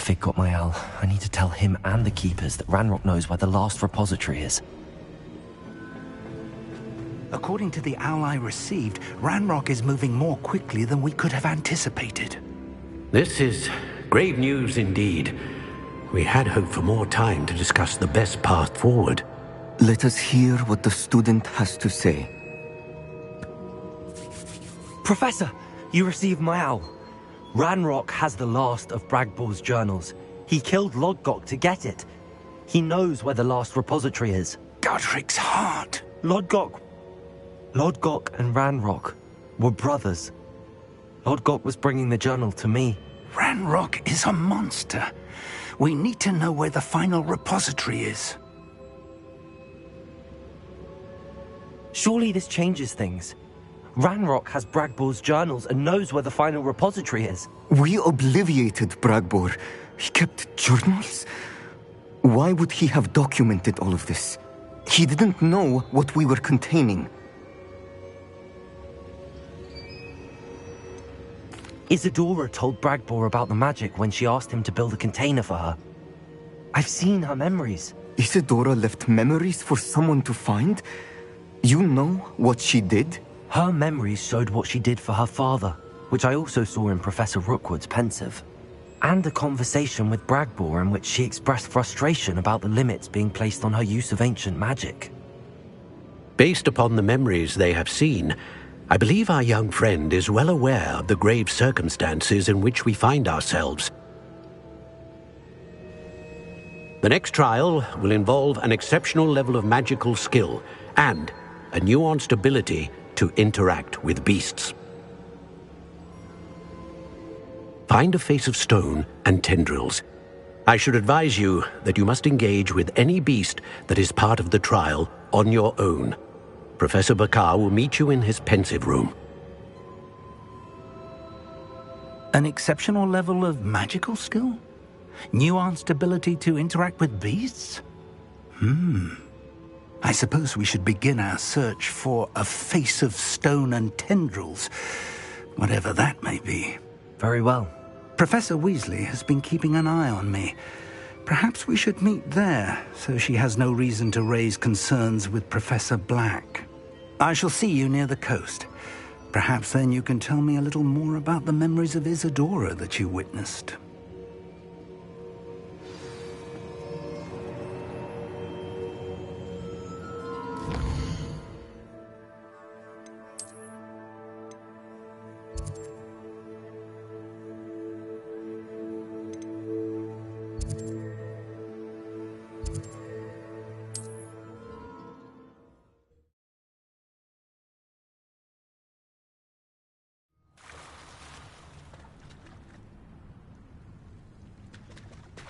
Fig got my owl, I need to tell him and the Keepers that Ranrock knows where the last repository is. According to the owl I received, Ranrock is moving more quickly than we could have anticipated. This is grave news indeed. We had hoped for more time to discuss the best path forward. Let us hear what the student has to say. Professor, you received my owl. Ranrock has the last of Bragbor's journals. He killed Lodgok to get it. He knows where the last repository is. Godric's heart. Lodgok and Ranrock were brothers. Lodgok was bringing the journal to me. Ranrock is a monster. We need to know where the final repository is. Surely this changes things. Ranrock has Bragbor's journals and knows where the final repository is. We obliviated Bragbor. He kept journals? Why would he have documented all of this? He didn't know what we were containing. Isadora told Bragbor about the magic when she asked him to build a container for her. I've seen her memories. Isadora left memories for someone to find? You know what she did? Her memories showed what she did for her father, which I also saw in Professor Rookwood's pensive. And a conversation with Bragbor in which she expressed frustration about the limits being placed on her use of ancient magic. Based upon the memories they have seen, I believe our young friend is well aware of the grave circumstances in which we find ourselves. The next trial will involve an exceptional level of magical skill and a nuanced ability to interact with beasts. Find a face of stone and tendrils. I should advise you that you must engage with any beast that is part of the trial on your own. Professor Bakar will meet you in his pensive room. An exceptional level of magical skill? Nuanced ability to interact with beasts? I suppose we should begin our search for a face of stone and tendrils, whatever that may be. Very well. Professor Weasley has been keeping an eye on me. Perhaps we should meet there, so she has no reason to raise concerns with Professor Black. I shall see you near the coast. Perhaps then you can tell me a little more about the memories of Isadora that you witnessed.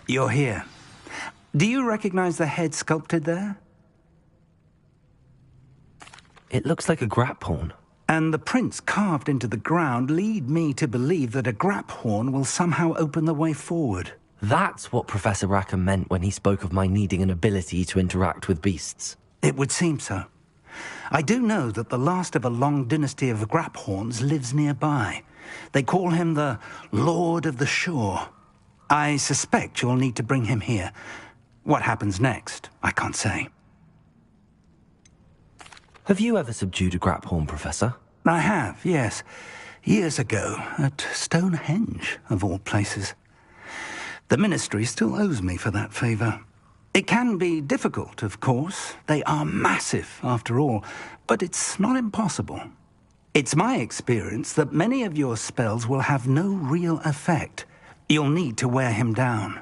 You're here. Do you recognize the head sculpted there? It looks like a graphorn. And the prints carved into the ground lead me to believe that a graphorn will somehow open the way forward. That's what Professor Rackham meant when he spoke of my needing an ability to interact with beasts. It would seem so. I do know that the last of a long dynasty of graphorns lives nearby. They call him the Lord of the Shore. I suspect you'll need to bring him here. What happens next, I can't say. Have you ever subdued a graphorn, Professor? I have, yes. Years ago, at Stonehenge, of all places. The Ministry still owes me for that favor. It can be difficult, of course. They are massive, after all, but it's not impossible. It's my experience that many of your spells will have no real effect. You'll need to wear him down.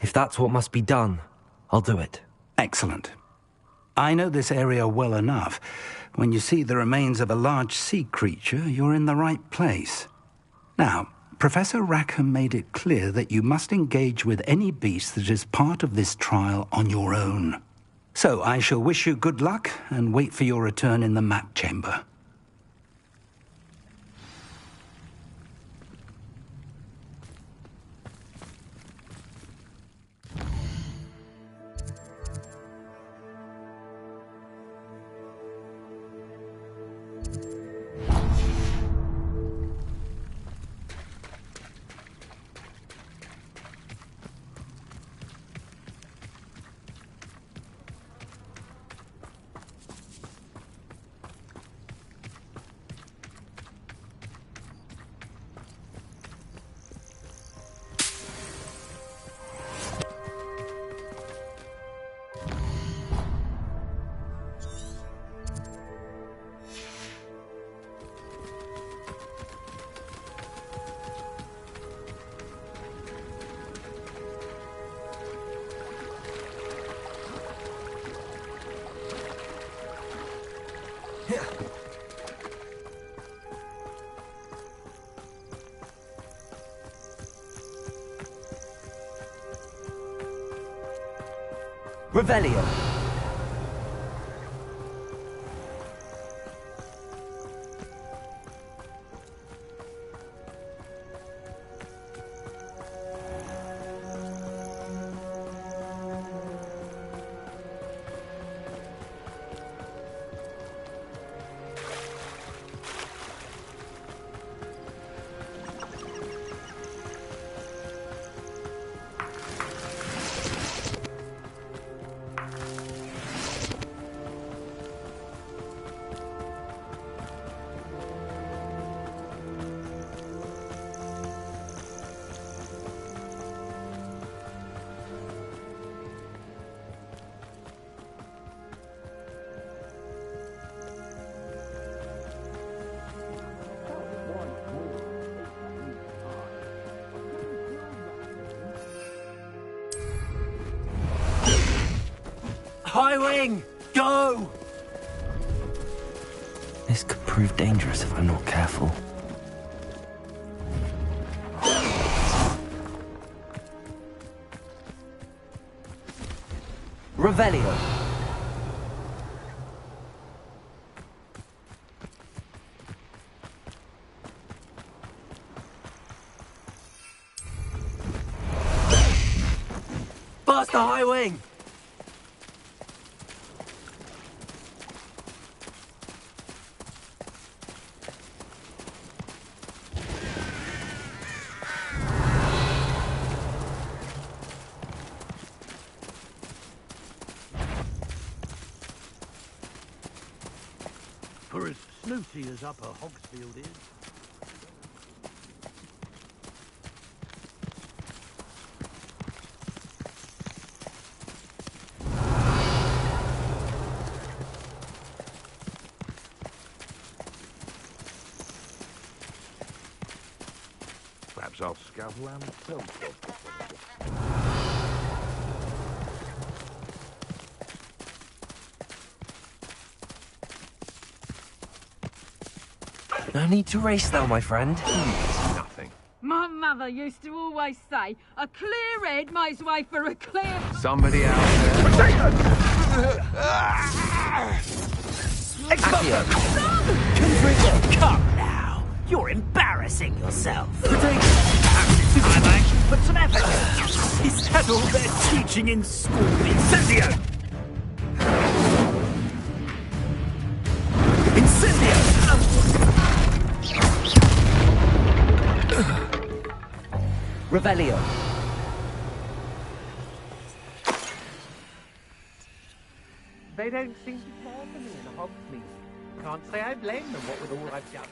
If that's what must be done, I'll do it. Excellent. I know this area well enough. When you see the remains of a large sea creature, you're in the right place. Now, Professor Rackham made it clear that you must engage with any beast that is part of this trial on your own. So I shall wish you good luck and wait for your return in the map chamber. Revelio. High Wing! Go! This could prove dangerous if I'm not careful. Revelio. Faster, High Wing! For as snooty as Upper Hogsfield is. Perhaps I'll scout around the film. No need to race though, my friend. Nothing. My mother used to always say, a clear head makes way for a clear... Somebody out there. Accio. Come now. You're embarrassing yourself. Perhaps it's time I actually put some effort in. Is that all they're teaching in school? Incendio! Incendio! Revelio. They don't seem to care for me in Hogsmeade. Can't say I blame them, what with all I've done.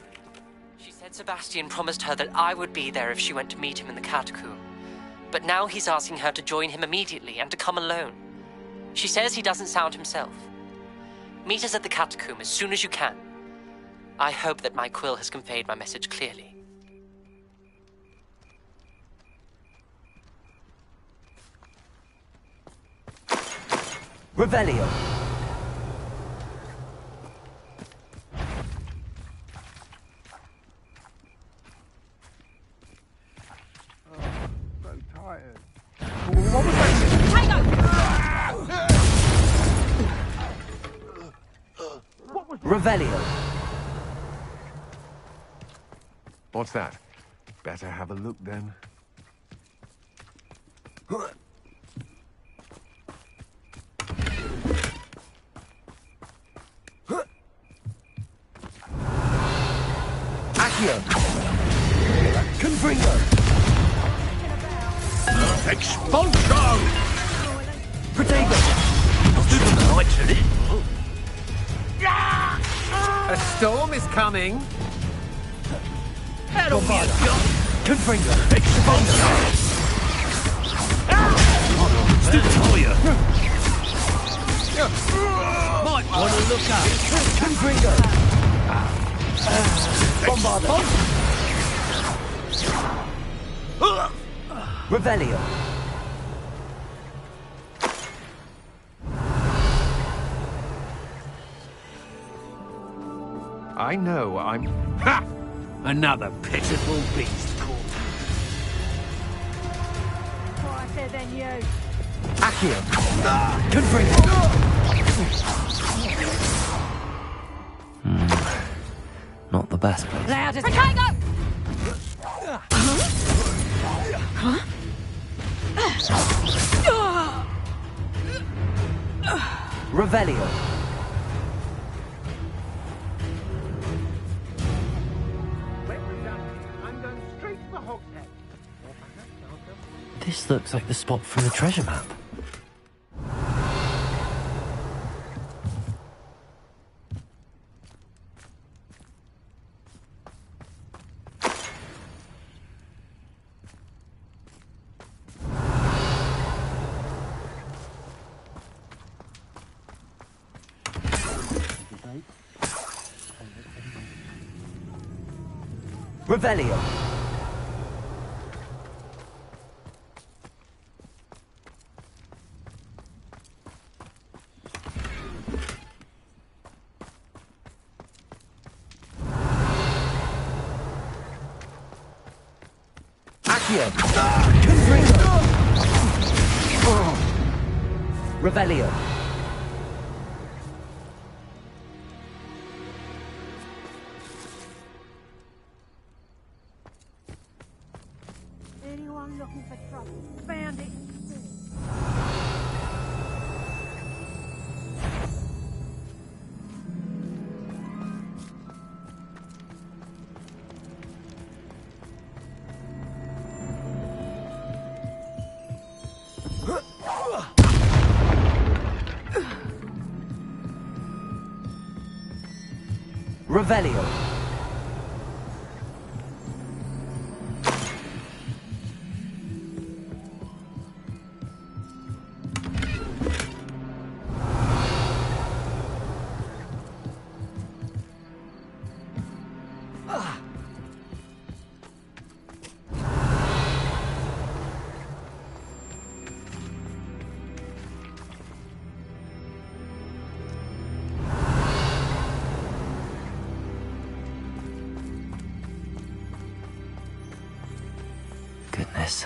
She said Sebastian promised her that I would be there if she went to meet him in the catacomb. But now he's asking her to join him immediately and to come alone. She says he doesn't sound himself. Meet us at the catacomb as soon as you can. I hope that my quill has conveyed my message clearly. Revelio. So tired. What was that? What was Revelio. What's that? Better have a look then. Accio. Confringo. Expulso! Protego. A storm is coming. That'll be a job. Confringo. Expulso! Stupid Might want to look up. Confringo. Bombardo. Revelio. I know I'm... Ha! Another pitiful beast caught. Quieter than you. Accio. Accio! Confringo! Not the best place. Louder. Protego! Revelio. When we're done, I'm going straight to the hogshead. Or perhaps I'll just... This looks like the spot from the treasure map. Revelio. Accio. Confringo. Revelio. Anyone looking for trouble? Found it. Revelio. Goodness.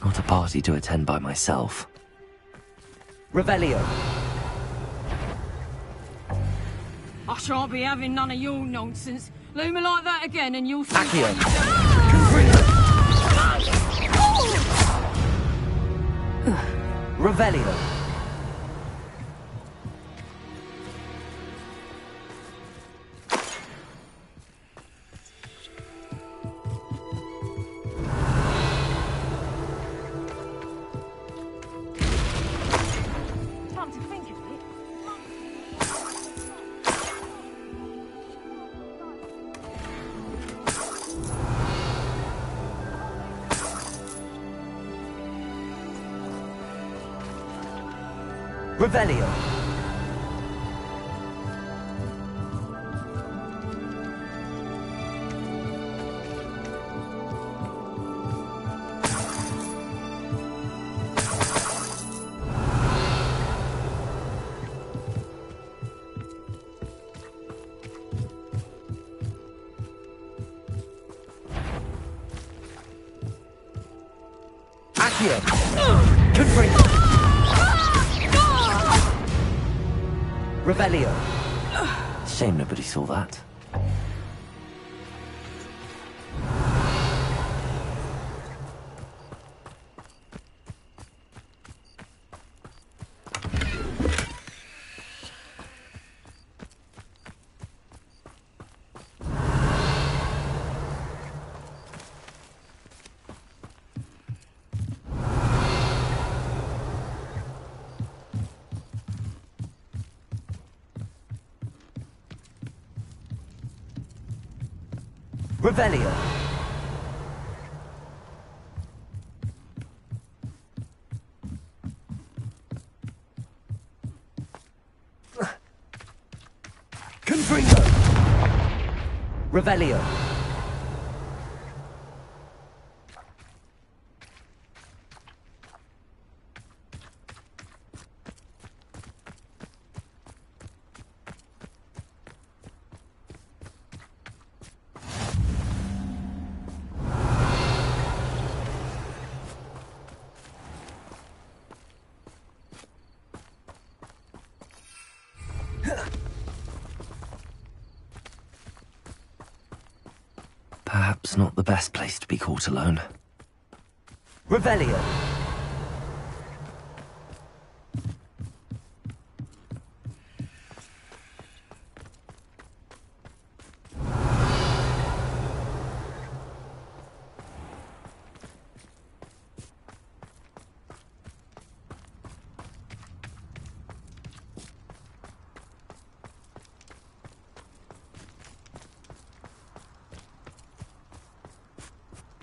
Not a party to attend by myself. Revelio. I shan't be having none of your nonsense. Loom me like that again and you'll see. Accio. Revelio. Come to think of it. Revelio. Accio. Confringo. Revelio. Shame nobody saw that. Revelio. Confringo. Revelio. not the best place to be caught alone. Revelio!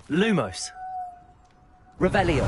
Lumos. Revelio.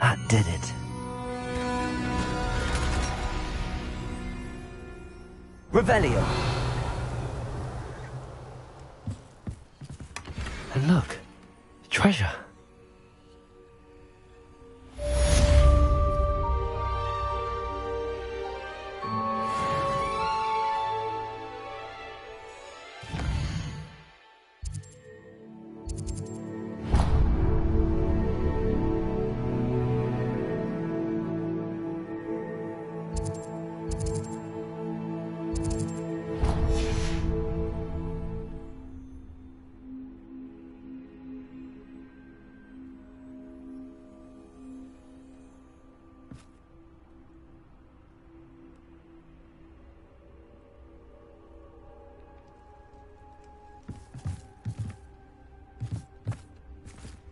That did it. Revelio. And look, treasure.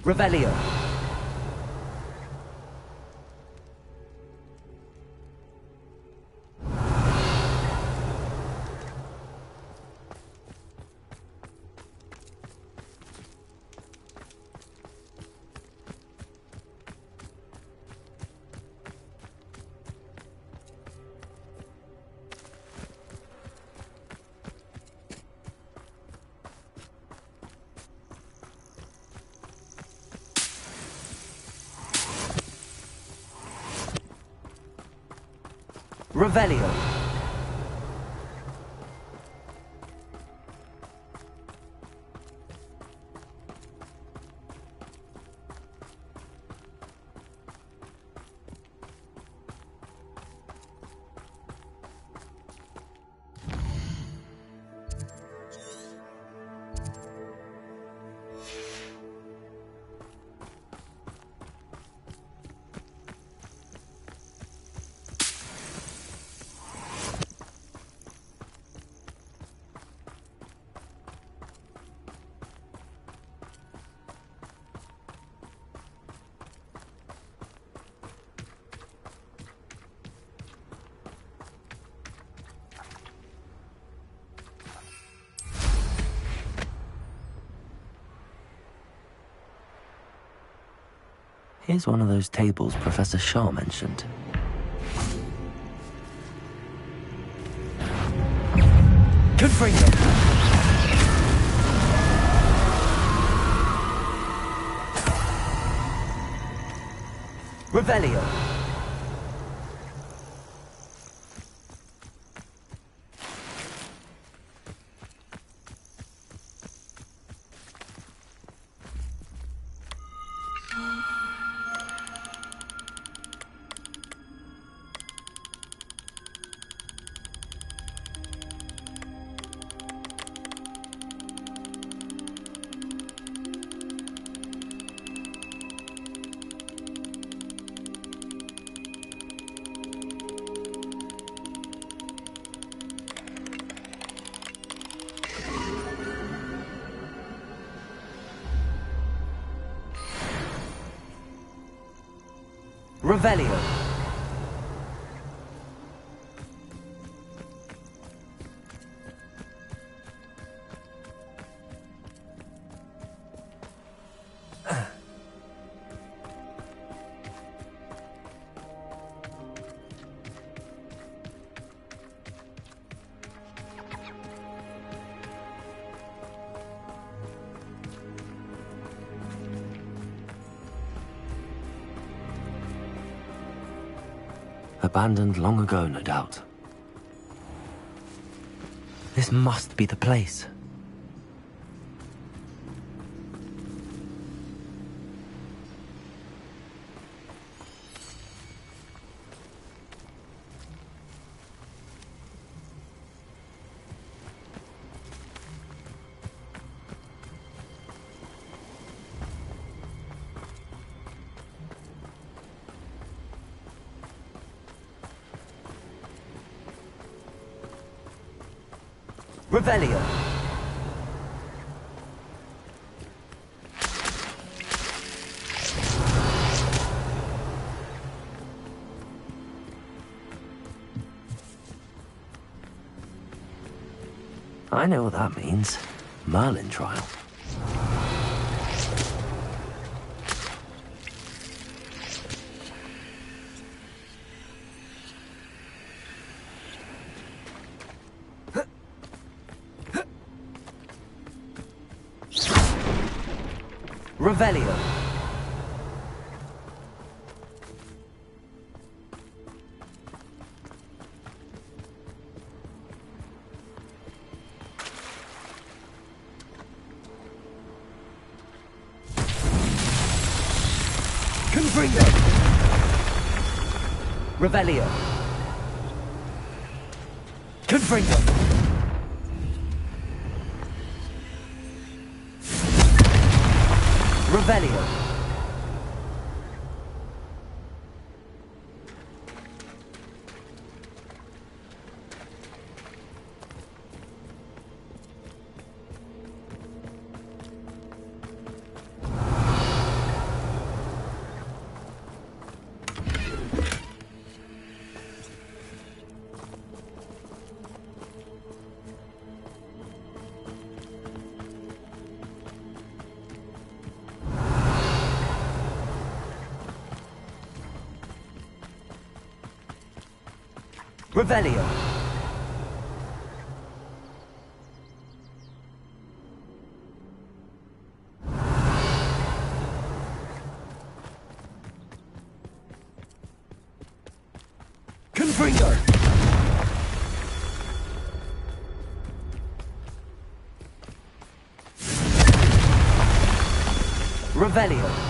Revelio. Revelio. Here's one of those tables Professor Shaw mentioned. Confringo! Revelio! Revelio. Abandoned long ago, no doubt. This must be the place. Revelio. I know what that means. Merlin trial. Revelio. Confringo. Revelio. Confringo. Revelio. Revelio. Confringo. Revelio.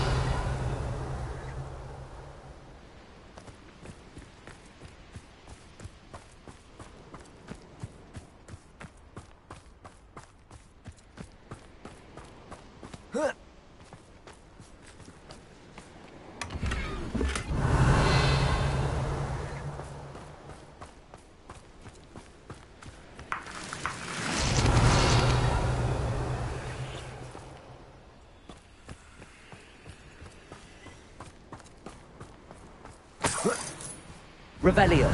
Revelio.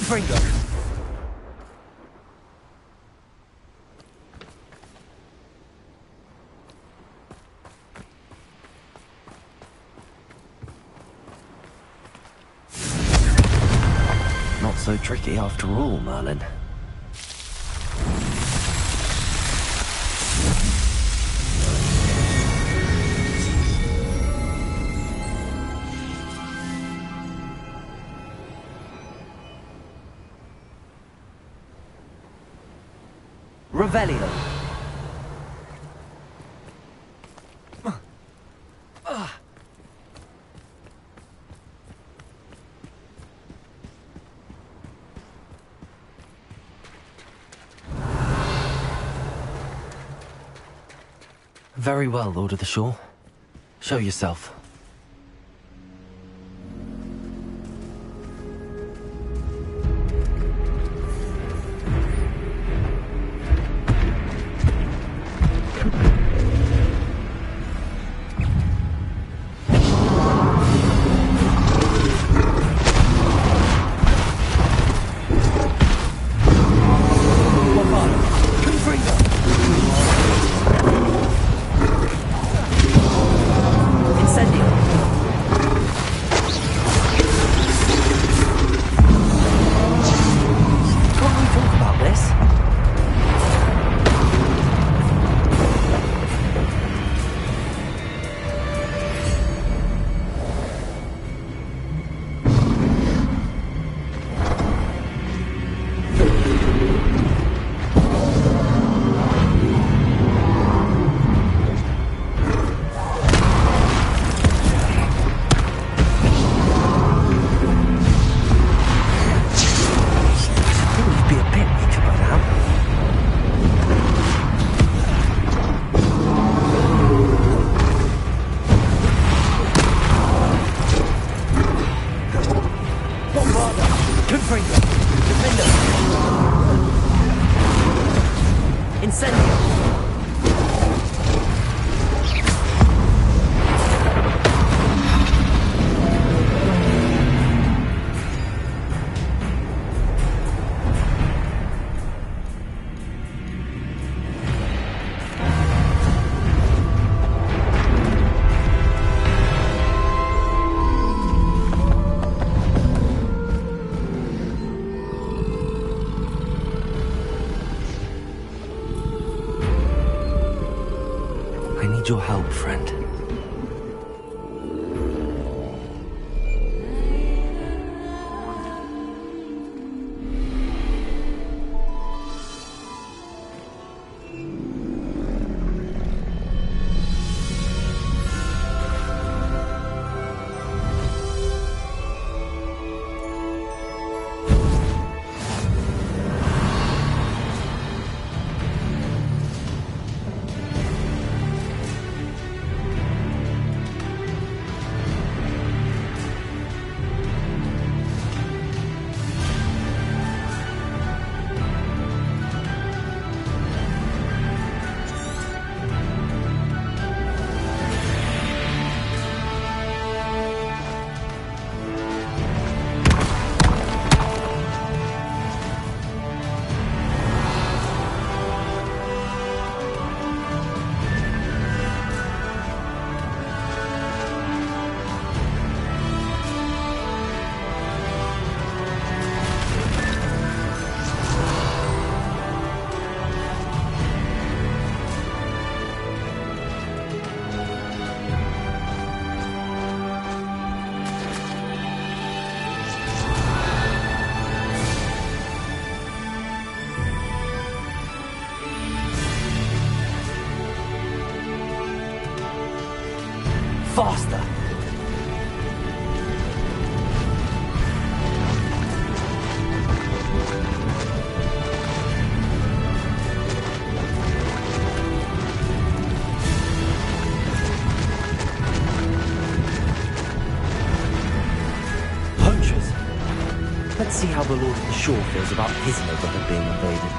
Confringo! Not so tricky after all, Merlin. Revelio. Very well, Lord of the Shore. Show yourself. Your help, friend. Faster! Poachers! Let's see how the Lord of the Shore feels about his neighborhood being invaded.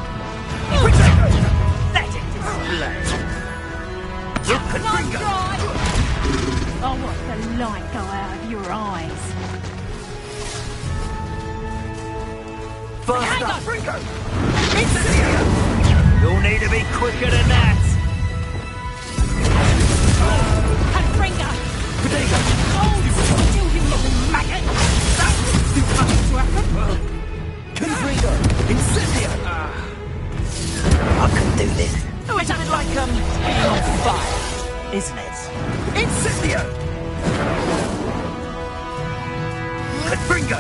Let it display! You can bring Oh, watch the light go out of your eyes. Hang on! You'll need to be quicker than that! Confringo! Oh, you little maggot! That's too much to happen! Confringo! Incendio! I can do this. Oh, it's a bit like, being on fire, isn't it? Incendio! Confringo!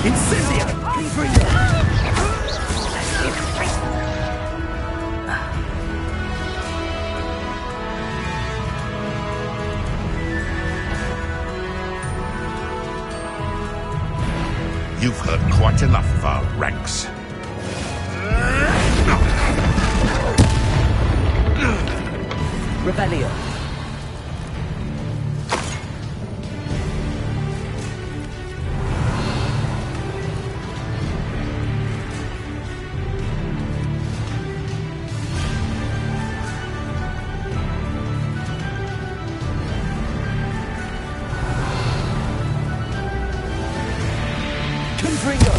Incendio! Confringo! You've heard quite enough of our ranks. Revelio. Confringo.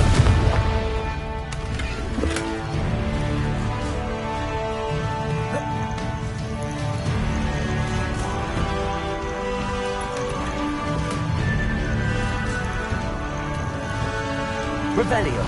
Revelio.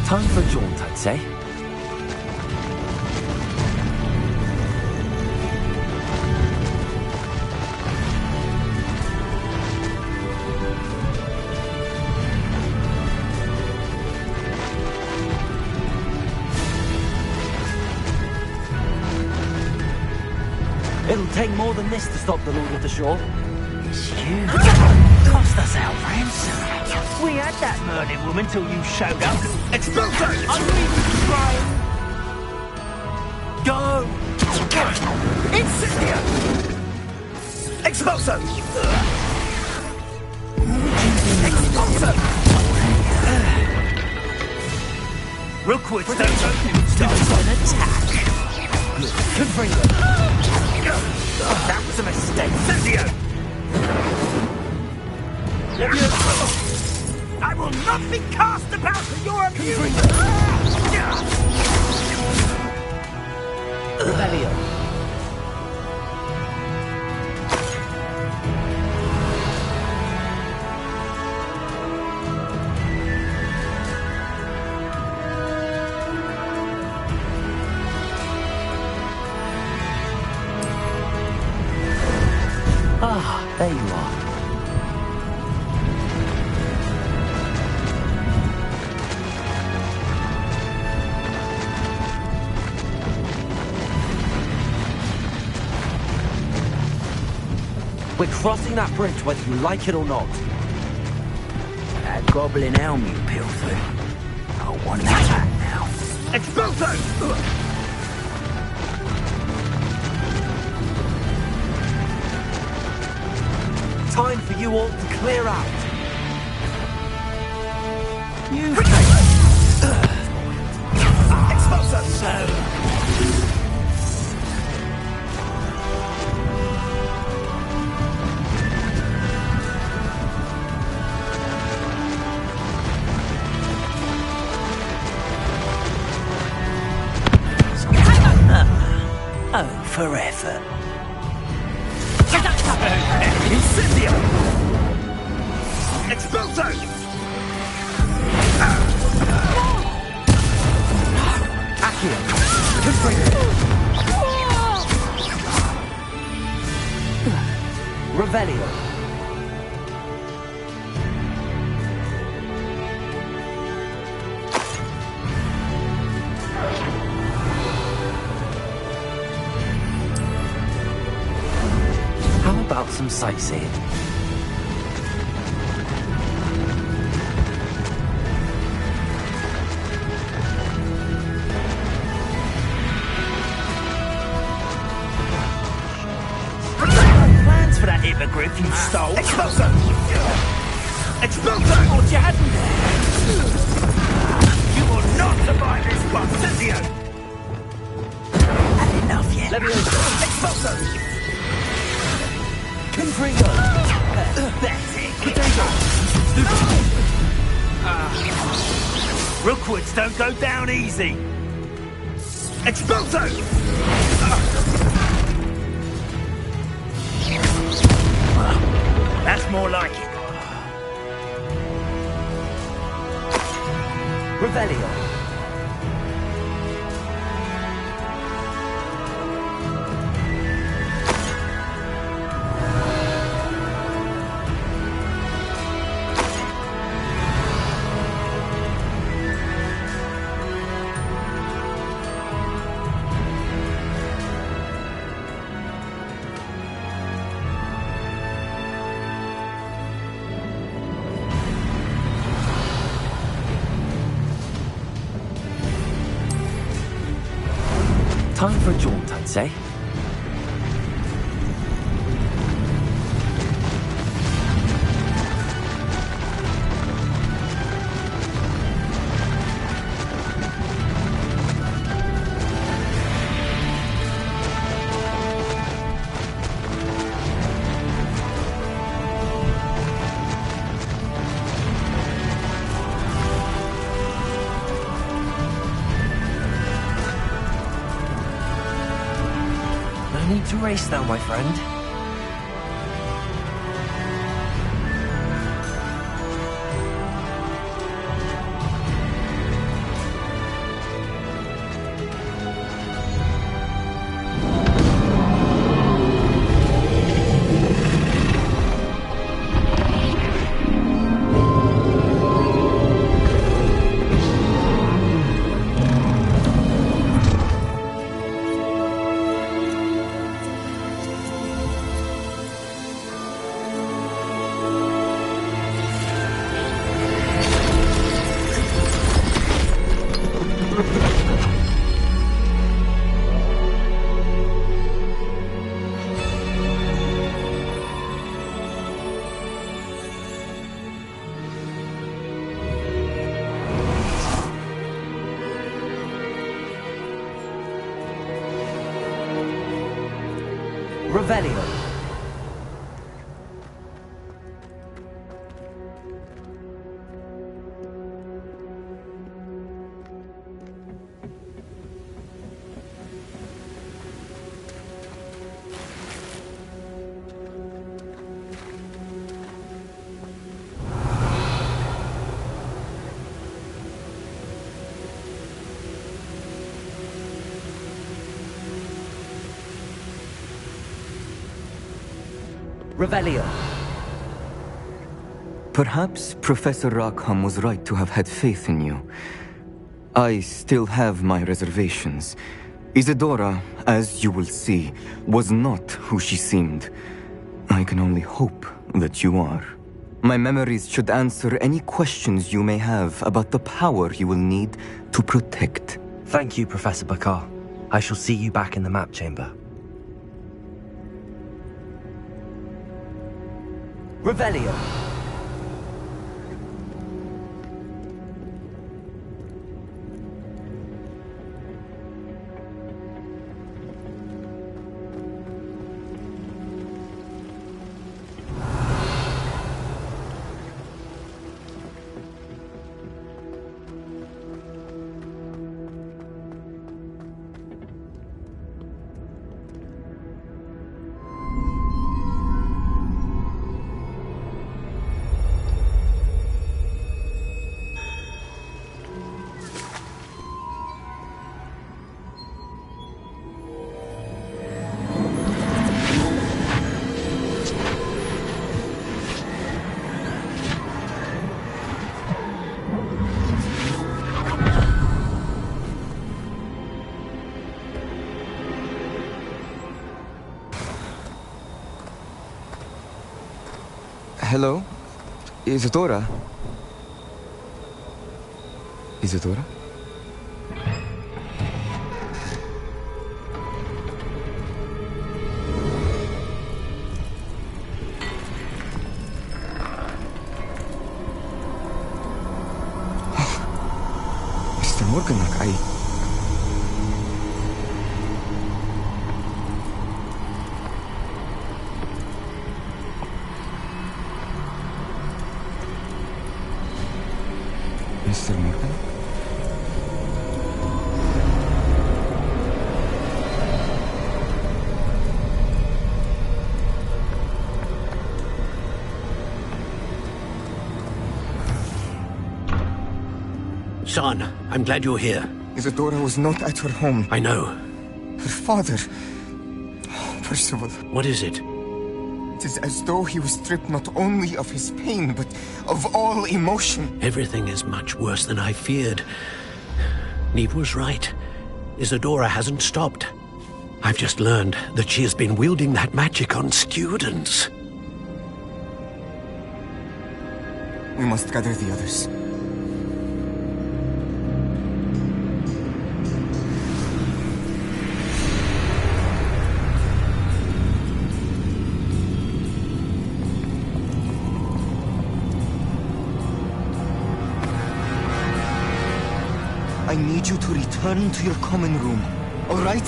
Time for a jaunt, I'd say. It'll take more than this to stop the Lord of the Shore. It's you. Cost us our ransom. We had that murdered woman till you showed up. Expulso! I'm even trying. Go! Incendio! Expulso! Expulso! Rookwood's starts an attack. Confringo. That was a mistake. Incendio! I will not be cast about for your amusement! Revelio. Ah, there you are. We're crossing that bridge whether you like it or not. That goblin elm you pilfered. I want that back now. Expulso! Time for you all to clear out. You Expulso! Oh, for effort. Incendio! Expulso! Accio. Revelio. How about some sightseeing? remember if you stole. Expulso! Expulso! What you had in there? You will not survive this one, Cynthia! Had enough yet? Levioso! Expulso! Confringo! That's it! Potato! Rookwoods don't go down easy! Expulso! That's more like it. Revelio. Time for a jaunt, I'd say. No need to race now, my friend. Revelio. Revelio. Perhaps Professor Rackham was right to have had faith in you. I still have my reservations. Isadora, as you will see, was not who she seemed. I can only hope that you are. My memories should answer any questions you may have about the power you will need to protect. Thank you, Professor Bakar. I shall see you back in the map chamber. Revelio. Hello? Isadora? Isadora? son. I'm glad you're here. Isadora was not at her home. I know. Her father... Oh, Percival. What is it? It is as though he was stripped not only of his pain, but of all emotion. Everything is much worse than I feared. Neve was right. Isadora hasn't stopped. I've just learned that she has been wielding that magic on students. We must gather the others. I need you to return to your common room, all right?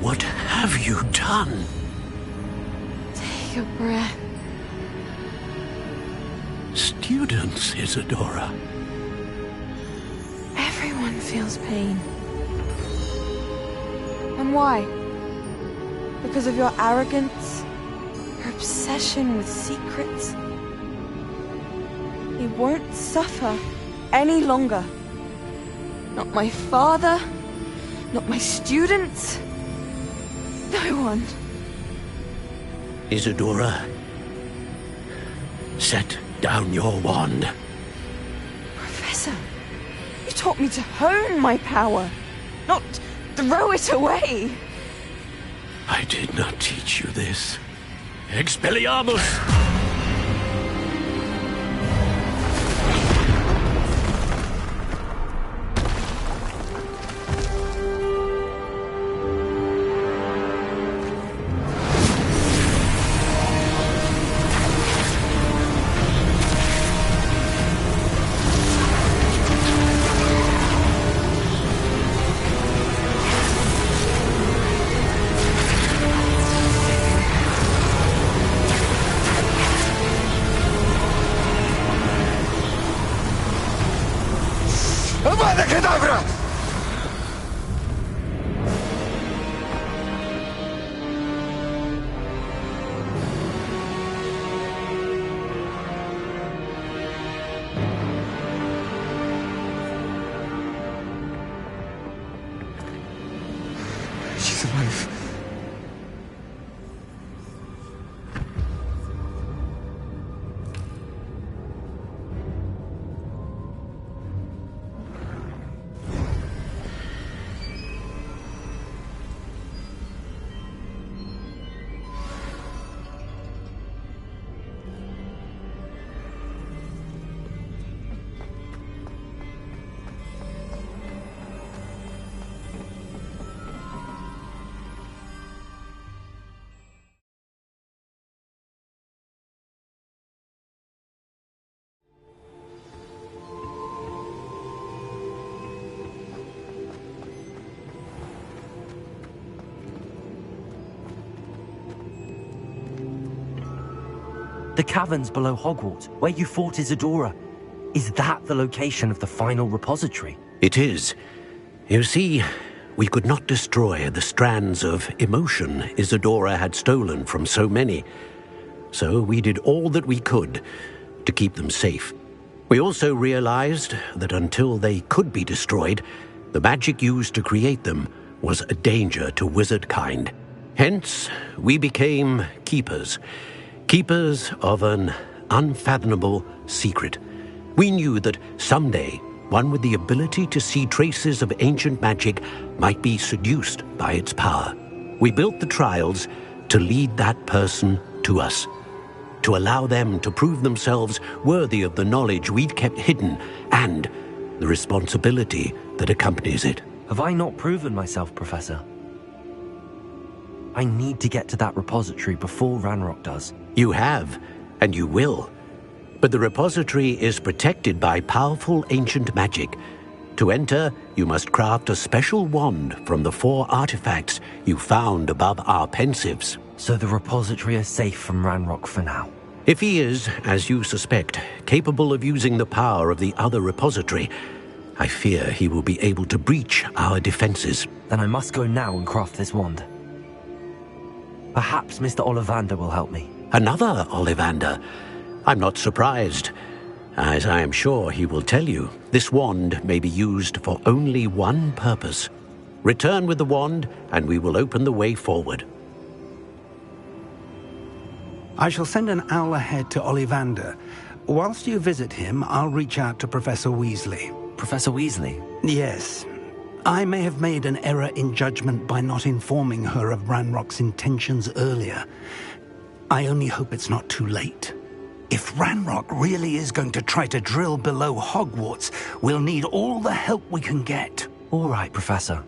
What have you done? Take a breath. Students, Isadora. Everyone feels pain. And why? Because of your arrogance? Your obsession with secrets? He won't suffer any longer. Not my father, not my students, no one. Isadora, set down your wand. Professor, you taught me to hone my power, not throw it away. I did not teach you this. Expelliarmus! Avada Kedavra! She's alive. The caverns below Hogwarts, where you fought Isadora. Is that the location of the final repository? It is. You see, we could not destroy the strands of emotion Isadora had stolen from so many. So we did all that we could to keep them safe. We also realized that until they could be destroyed, the magic used to create them was a danger to wizard kind. Hence, we became keepers. Keepers of an unfathomable secret. We knew that someday, one with the ability to see traces of ancient magic might be seduced by its power. We built the trials to lead that person to us, to allow them to prove themselves worthy of the knowledge we'd kept hidden and the responsibility that accompanies it. Have I not proven myself, Professor? I need to get to that repository before Ranrock does. You have, and you will. But the repository is protected by powerful ancient magic. To enter, you must craft a special wand from the 4 artifacts you found above our pensives. So the repository is safe from Ranrock for now. If he is, as you suspect, capable of using the power of the other repository, I fear he will be able to breach our defenses. Then I must go now and craft this wand. Perhaps Mr. Ollivander will help me. Another Ollivander? I'm not surprised. As I am sure he will tell you, this wand may be used for only one purpose. Return with the wand, and we will open the way forward. I shall send an owl ahead to Ollivander. Whilst you visit him, I'll reach out to Professor Weasley. Professor Weasley? Yes. I may have made an error in judgment by not informing her of Ranrock's intentions earlier. I only hope it's not too late. If Ranrock really is going to try to drill below Hogwarts, we'll need all the help we can get. All right, Professor.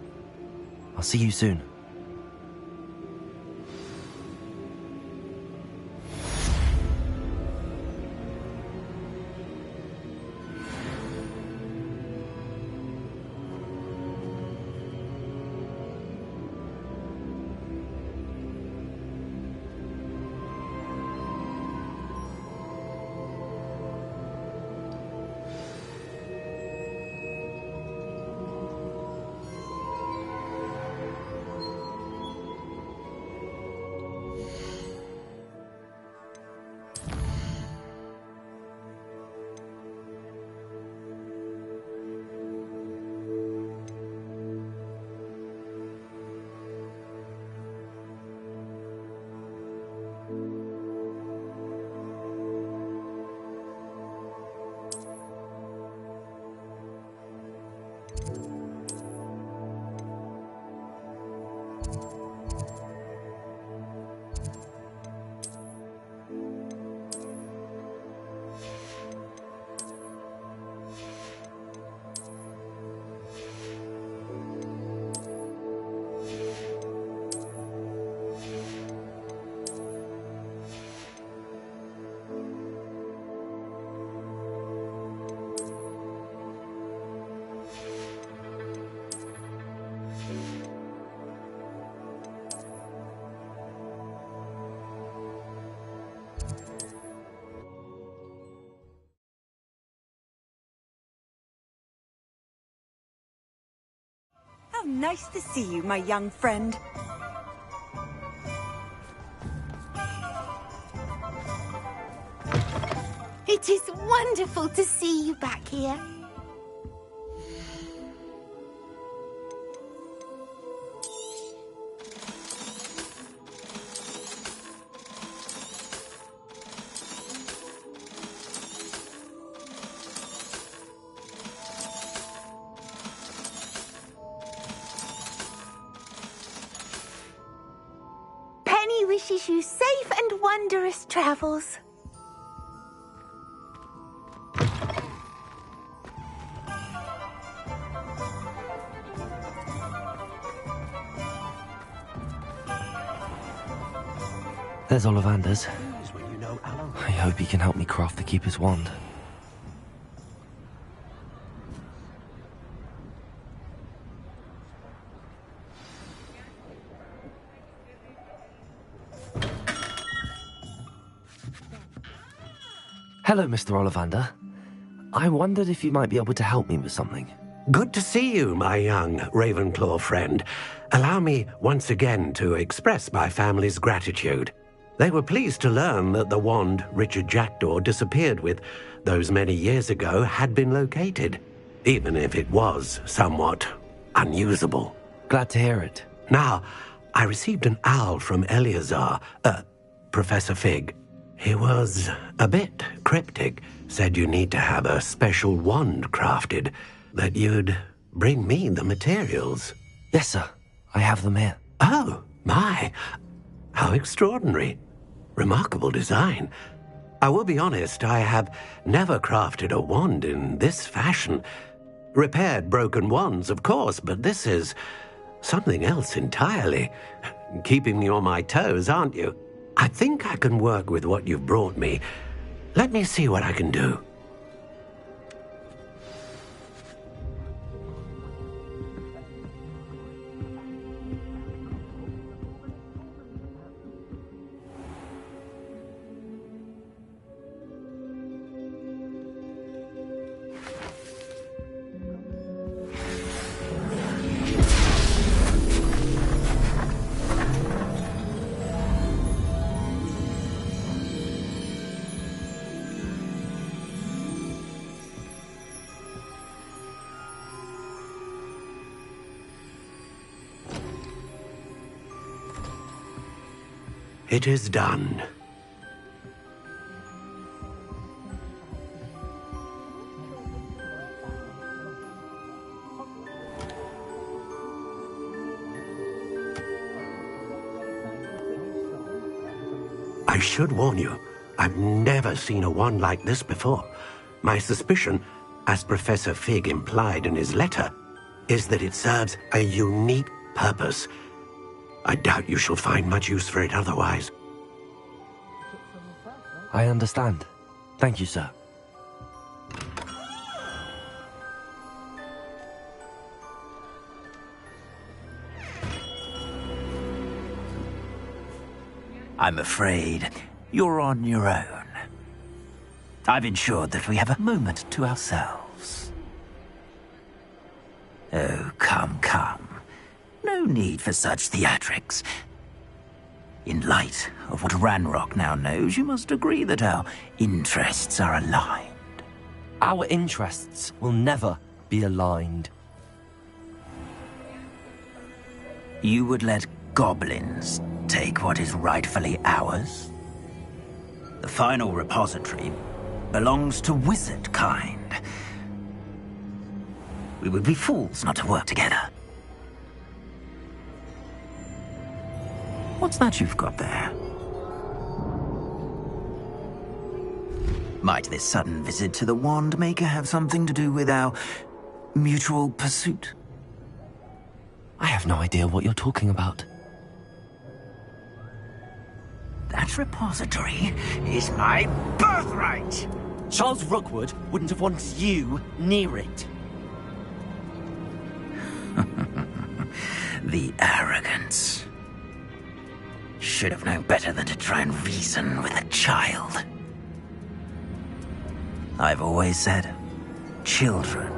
I'll see you soon. How nice to see you, my young friend. It is wonderful to see you back here. Penny wishes you safe and wondrous travels. There's Ollivander's. I hope he can help me craft the Keeper's wand. Hello, Mr. Ollivander. I wondered if you might be able to help me with something. Good to see you, my young Ravenclaw friend. Allow me once again to express my family's gratitude. They were pleased to learn that the wand Richard Jackdaw disappeared with those many years ago had been located, even if it was somewhat unusable. Glad to hear it. Now, I received an owl from Eleazar, Professor Fig. He was a bit cryptic, said you need to have a special wand crafted, that you'd bring me the materials. Yes, sir. I have them here. Oh, my. How extraordinary. Remarkable design. I will be honest, I have never crafted a wand in this fashion. Repaired broken wands, of course, but this is something else entirely. Keeping me on my toes, aren't you? I think I can work with what you've brought me. Let me see what I can do. It is done. I should warn you, I've never seen a wand like this before. My suspicion, as Professor Fig implied in his letter, is that it serves a unique purpose. I doubt you shall find much use for it otherwise. I understand. Thank you, sir. I'm afraid you're on your own. I've ensured that we have a moment to ourselves. Oh, come, come. No need for such theatrics. In light of what Ranrock now knows, you must agree that our interests are aligned. Our interests will never be aligned. You would let goblins take what is rightfully ours? The final repository belongs to wizard kind. We would be fools not to work together. What's that you've got there? Might this sudden visit to the Wand Maker have something to do with our mutual pursuit? I have no idea what you're talking about. That repository is my birthright! Charles Rookwood wouldn't have wanted you near it. The arrogance. Should have known better than to try and reason with a child. I've always said, children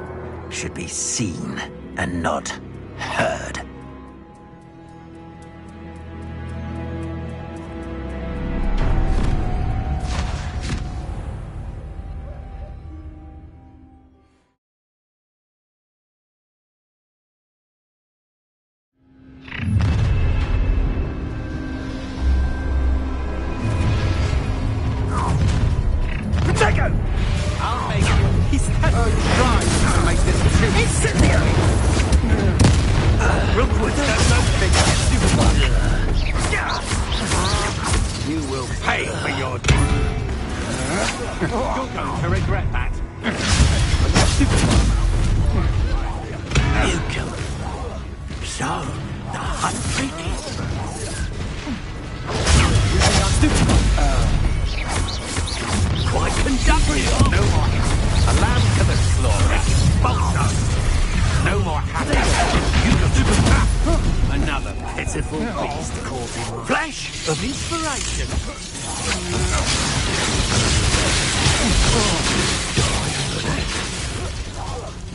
should be seen and not heard.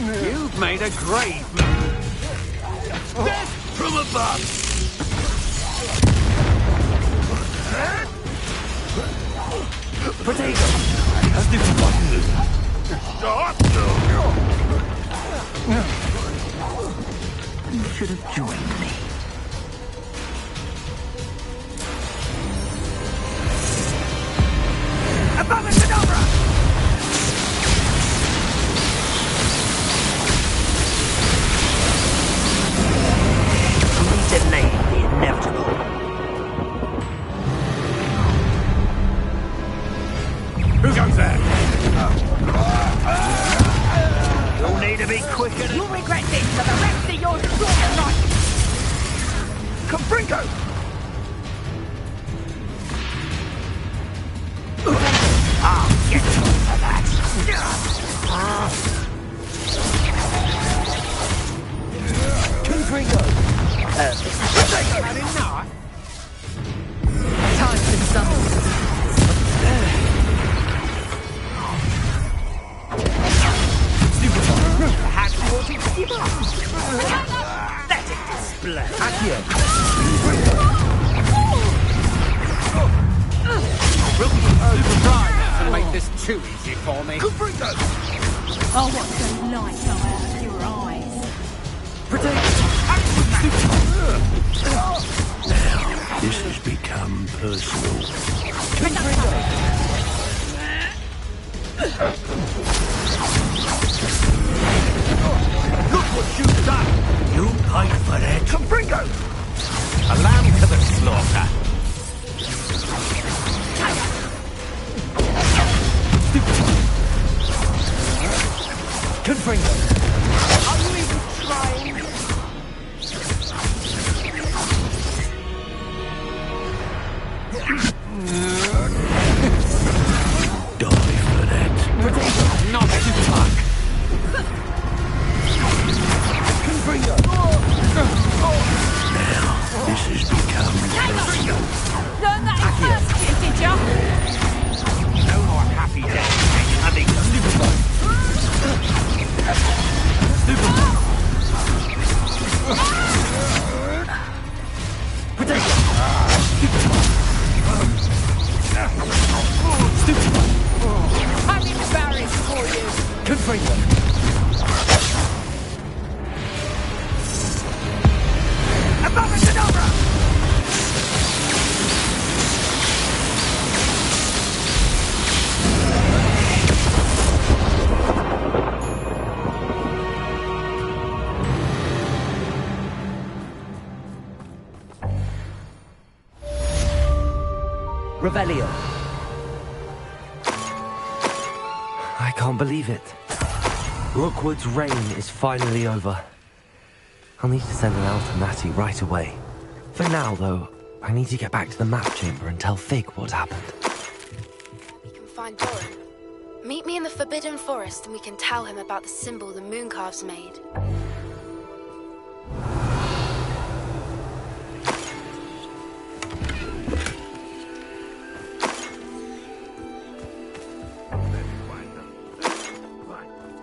You've made a grave move. Death from above! Potato! You should have joined me. Above and Kadabra! Delay the inevitable. Who goes there? You'll need to be quicker. You'll regret this for the rest of your short life. Cabringo! I'll get you for that. Cabringo! Had enough? Time for some. Perhaps you want to give up? Pathetic display. Super pride to make this too easy for me. Oh, what the light out of your eyes. This has become personal. Look what you've done! You paid for it. Confringo! A lamb to the slaughter. Confringo! Are you even trying? Die for that. Not too much. Confringo! Now, this has become personal. Learn that first, did ya? No more happy days. Nothing to live by. Having the barriers for you. Confringo! Above and over! Revelio! I can't believe it. Rookwood's reign is finally over. I'll need to send an out to Natty right away. For now, though, I need to get back to the map chamber and tell Fig what happened. We can find Doran. Meet me in the Forbidden Forest and we can tell him about the symbol the Mooncalves made.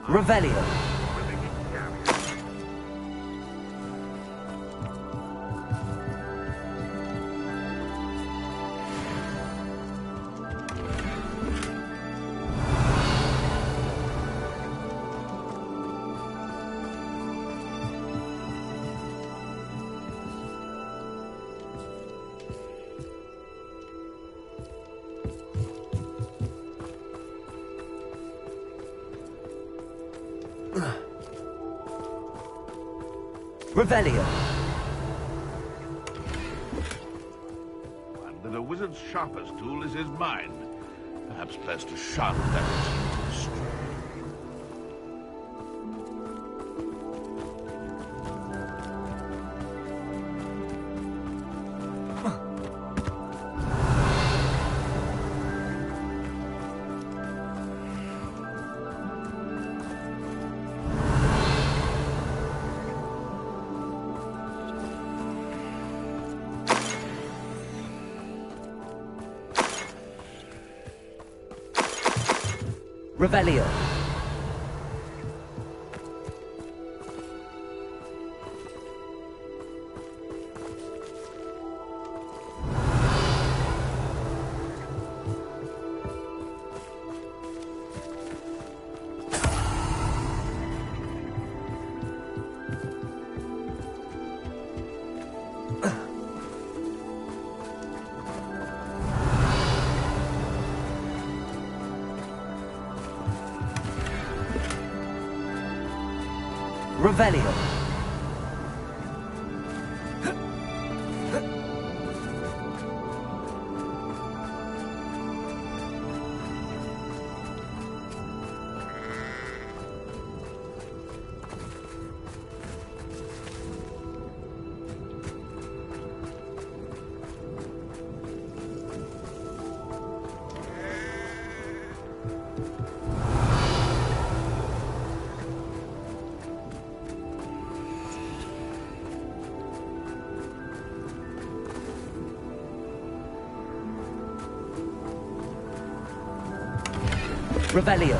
Revelio! Revelio! And that a wizard's sharpest tool is his mind. Perhaps best to shun that which is strong. Revelio! Revelio! Revelio!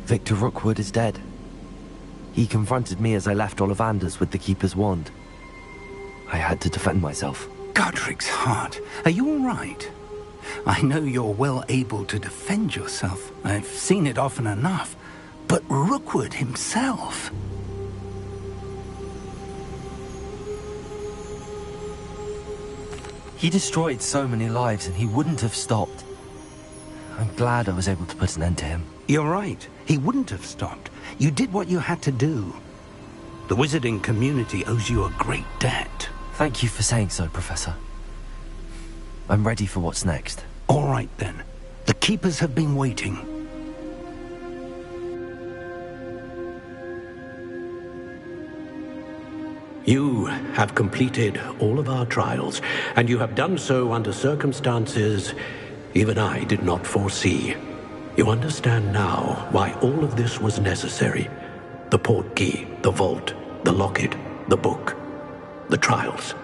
Victor Rookwood is dead. He confronted me as I left Ollivander's with the Keeper's wand. I had to defend myself. Godric's heart. Are you all right? I know you're well able to defend yourself. I've seen it often enough. But Rookwood himself... He destroyed so many lives and he wouldn't have stopped. I'm glad I was able to put an end to him. You're right. He wouldn't have stopped. You did what you had to do. The wizarding community owes you a great debt. Thank you for saying so, Professor. I'm ready for what's next. All right, then. The Keepers have been waiting. You have completed all of our trials, and you have done so under circumstances even I did not foresee. You understand now why all of this was necessary. The portkey, the vault, the locket, the book, the trials.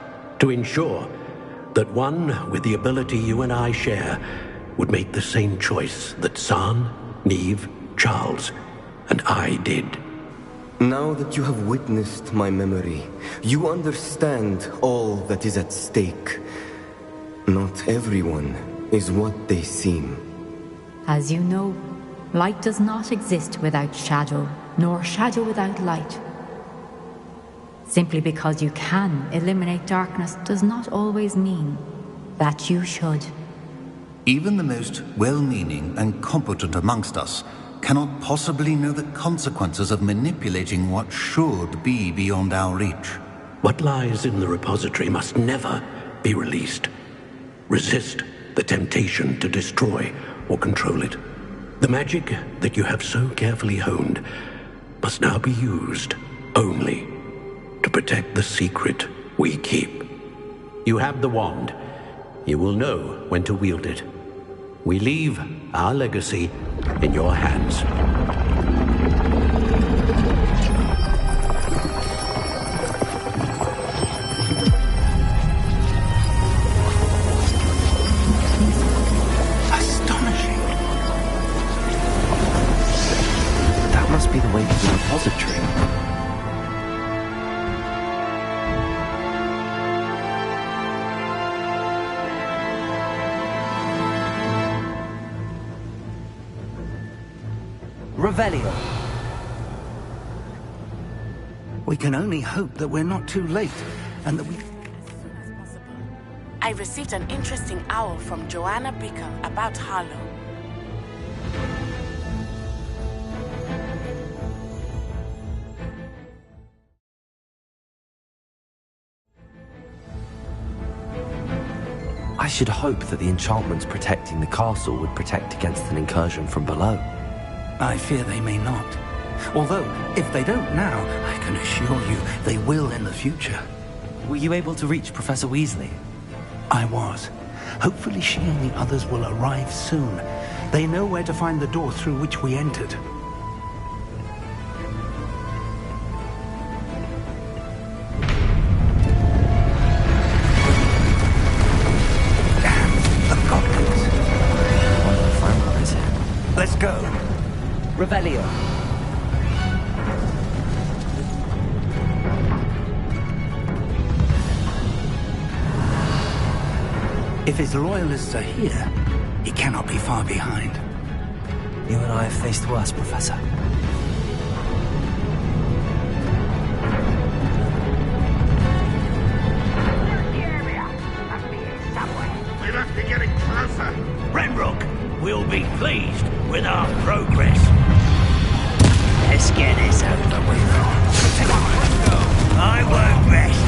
To ensure that one with the ability you and I share would make the same choice that San, Neve, Charles, and I did. Now that you have witnessed my memory, you understand all that is at stake. Not everyone is what they seem. As you know, light does not exist without shadow, nor shadow without light. Simply because you can eliminate darkness does not always mean that you should. Even the most well-meaning and competent amongst us cannot possibly know the consequences of manipulating what should be beyond our reach. What lies in the repository must never be released. Resist the temptation to destroy or control it. The magic that you have so carefully honed must now be used only to protect the secret we keep. You have the wand. You will know when to wield it. We leave our legacy in your hands. Astonishing. That must be the way to the repository. Revelio. We can only hope that we're not too late, and that we... I received an interesting owl from Joanna Bricker about Harlow. I should hope that the enchantments protecting the castle would protect against an incursion from below. I fear they may not. Although, if they don't now, I can assure you they will in the future. Were you able to reach Professor Weasley? I was. Hopefully she and the others will arrive soon. They know where to find the door through which we entered. Damn, the goblins. I wonder if Frank is here. Let's go. Revelio. If his loyalists are here, he cannot be far behind. You and I have faced worse, Professor. We must be getting closer. Renrook will be pleased with our progress. Let's get this over with. I won't rest.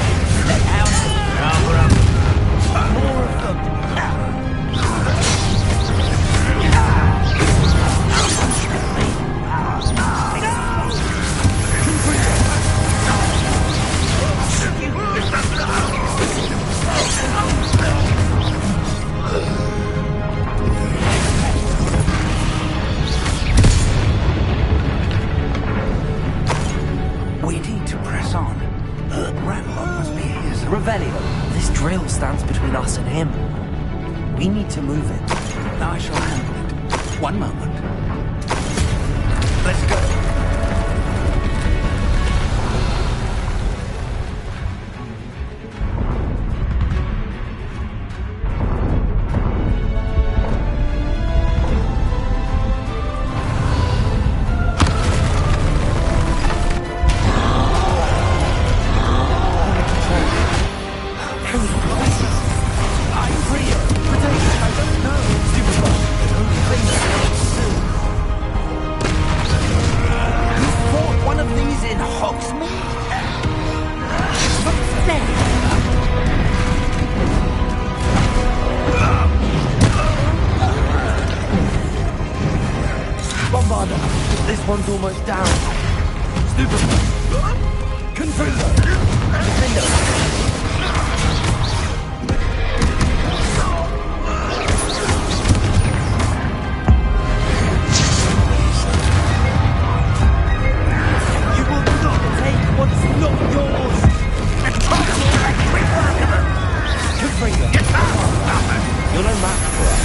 Let out. Cover up. More of them. We need to press on. Ranrock must be here somewhere. Revelio, this drill stands between us and him. We need to move it. I shall handle it. One moment. Let's go. This one's almost down. Stupid. Confringo. Confringo. You will not take what's not yours. Confringo. You're no match for us.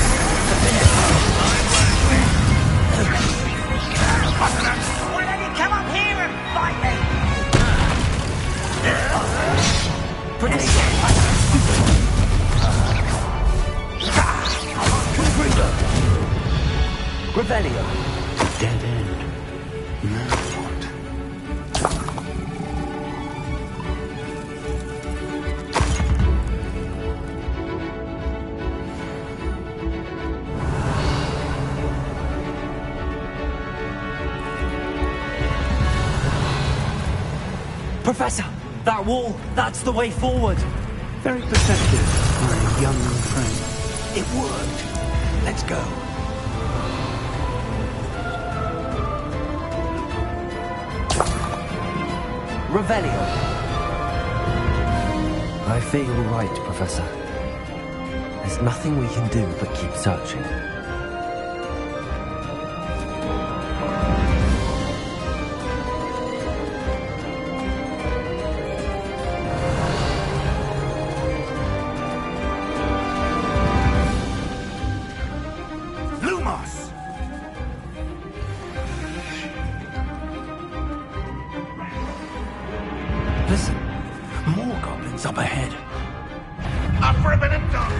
Why don't you come up here and fight me? Revelio. Dead end. Now what? Professor, that wall, that's the way forward. Very perceptive, my young friend. It worked. Let's go. Revelio. I fear you're right, Professor. There's nothing we can do but keep searching. Listen, more goblins up ahead. Up for a bit of dog.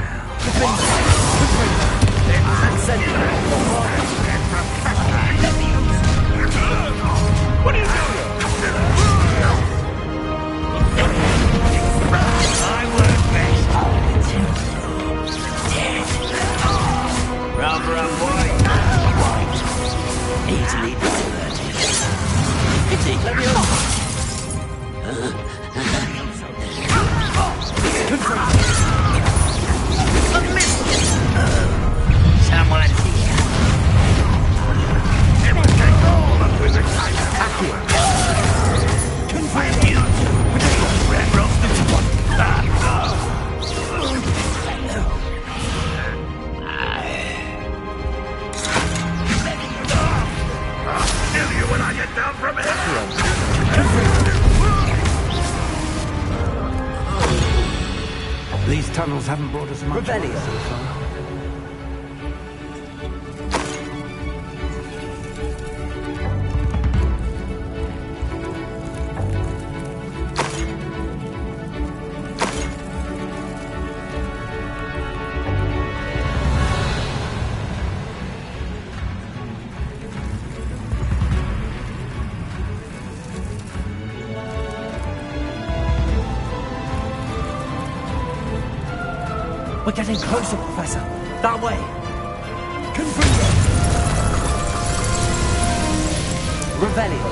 What are you doing? I work best. Rather unwise. Easily diverted. Pity, let me on. Someone here. Never take all of wizard's confirm you. Red roasted one. Kill you when I get down from it. These tunnels haven't brought us much so far. We're getting closer, Professor. That way. Revelio.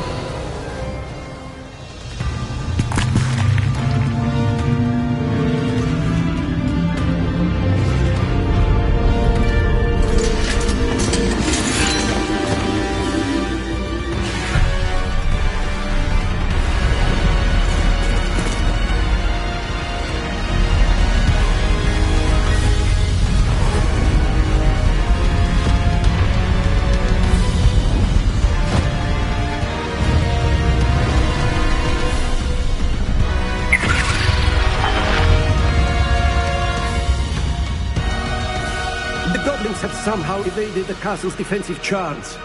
The goblins have somehow evaded the castle's defensive charms.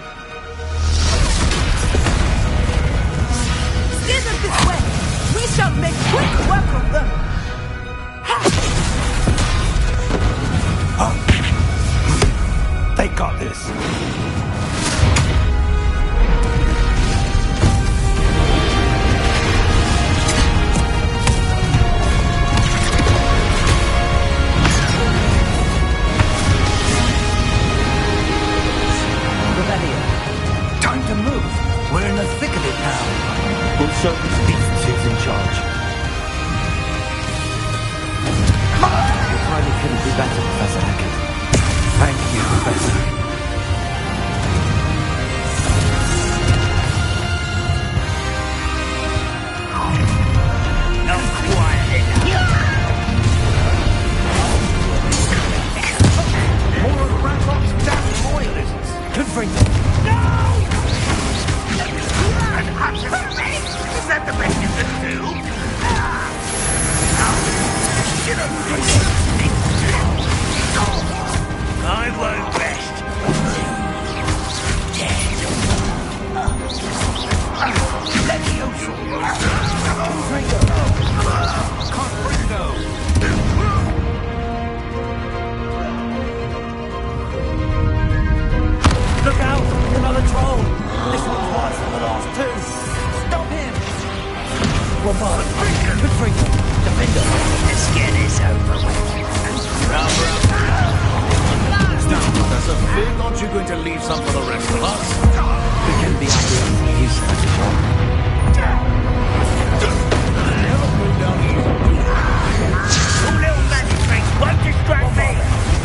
shall make quick work of them! They got this. Time to move. We're in the thick of it now. We'll show these beasts who's in charge. Your timing couldn't be better, Professor Hackett. Thank you, Professor. Not quiet enough. More of Ranrock's damn loyalists. Confront them. Is that the best you can do? I won't rest. Look out! Another troll! This one's worse than the last two! Stop him! Bombard! Confront! Defender! Let's get this over with. Stand, Professor. Fear not you're going to leave some for the rest of us. We can be happy he's such a job. Never go down easy. Two little magic tricks won't distract me.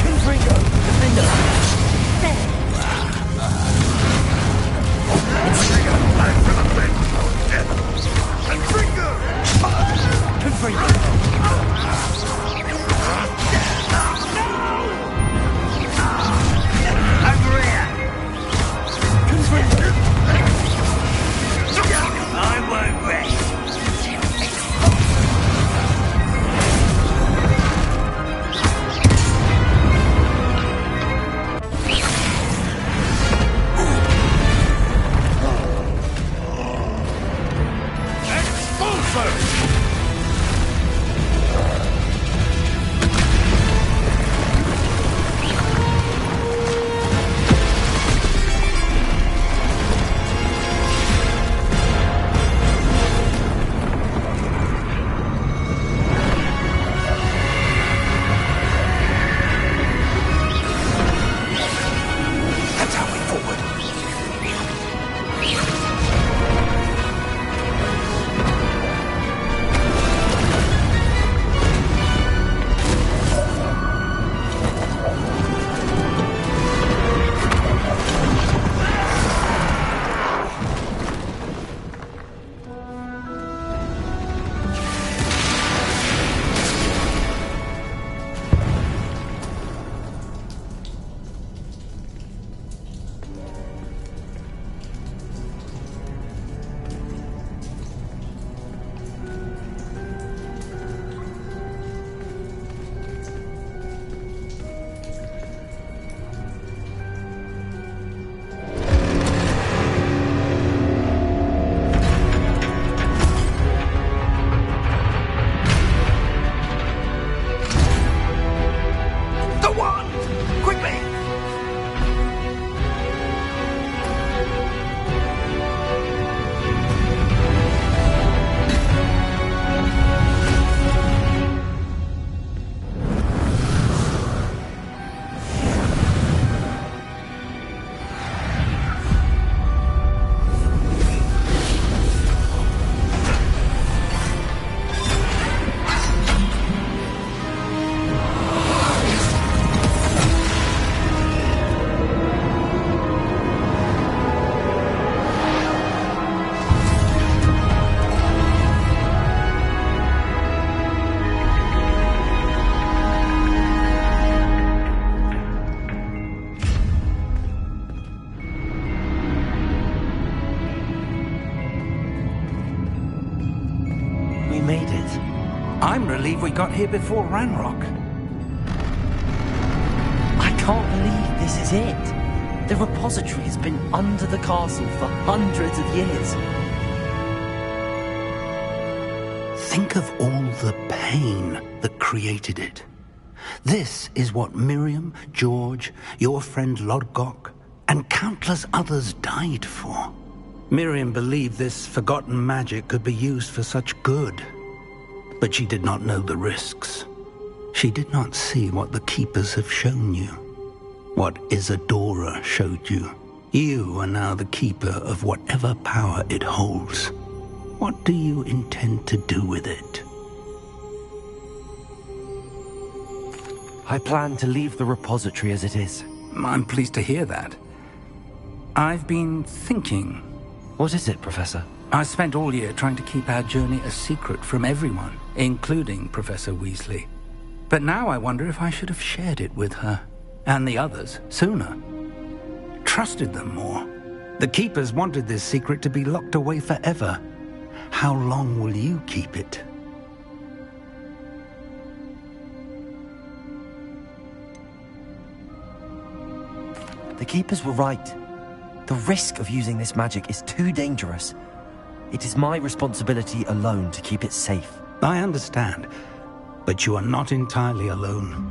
Confringo! Defender! Over here. I won't rest. I'm relieved we got here before Ranrock. I can't believe this is it. The repository has been under the castle for hundreds of years. Think of all the pain that created it. This is what Miriam, George, your friend Lodgok, and countless others died for. Miriam believed this forgotten magic could be used for such good. But she did not know the risks. She did not see what the Keepers have shown you. What Isadora showed you. You are now the Keeper of whatever power it holds. What do you intend to do with it? I plan to leave the repository as it is. I'm pleased to hear that. I've been thinking. What is it, Professor? I spent all year trying to keep our journey a secret from everyone, including Professor Weasley. But now I wonder if I should have shared it with her, and the others, sooner. Trusted them more. The Keepers wanted this secret to be locked away forever. How long will you keep it? The Keepers were right. The risk of using this magic is too dangerous. It is my responsibility alone to keep it safe. I understand, but you are not entirely alone.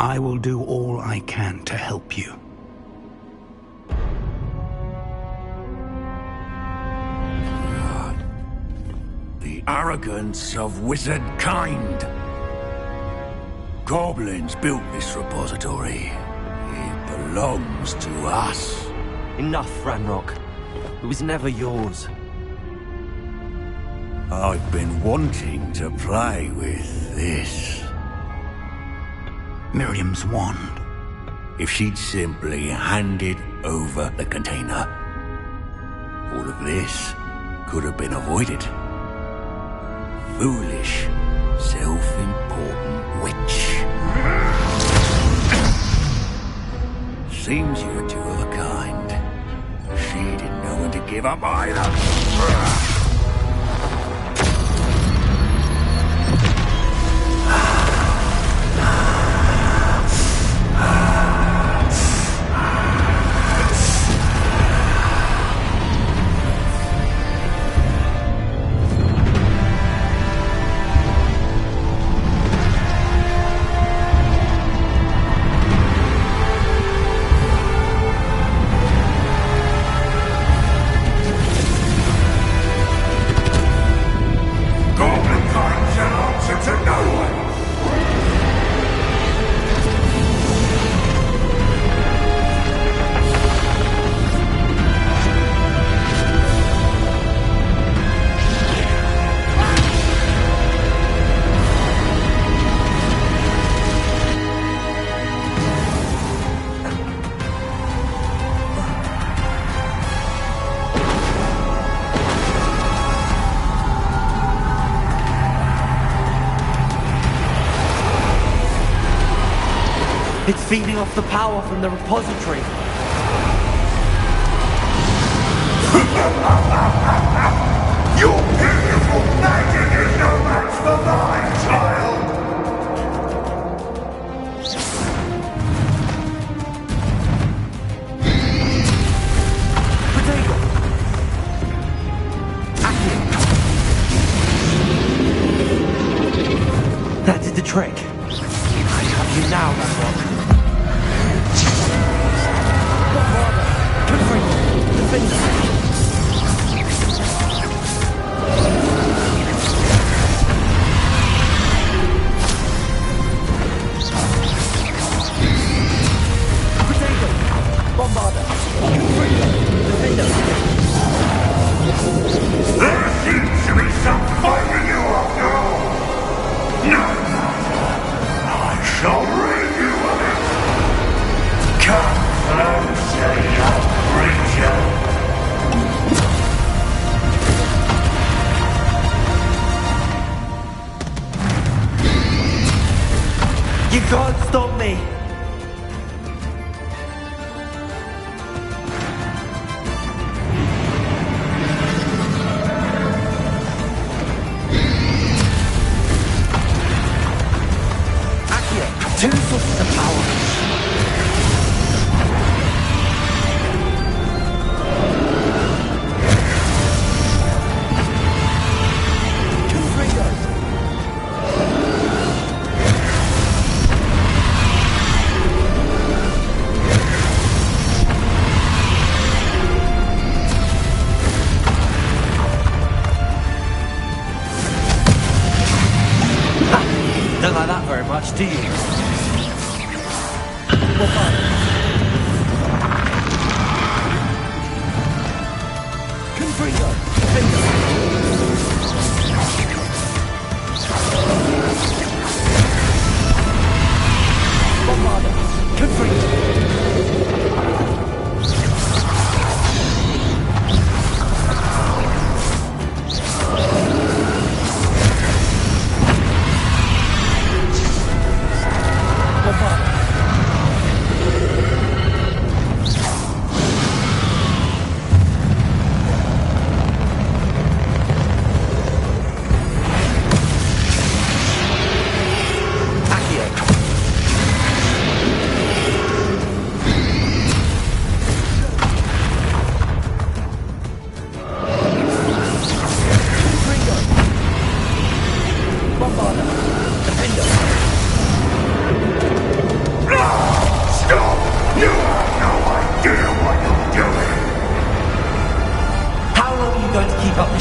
I will do all I can to help you. The arrogance of wizard kind. Goblins built this repository. It belongs to us. Enough, Ranrock. It was never yours. I've been wanting to play with this. Miriam's wand. If she'd simply handed over the container, all of this could have been avoided. Foolish, self-important witch. Seems you were two of a kind. She didn't know when to give up either. It's feeding off the power from the repository. Your beautiful magic is no match for mine, child! Potato! That did the trick. I have you now, Ranrock. There seems to be some fighting you after all! No matter, I shall rid you of it! Come closer, young creature! You can't stop me! Two sources of power. Two triggers.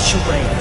charade.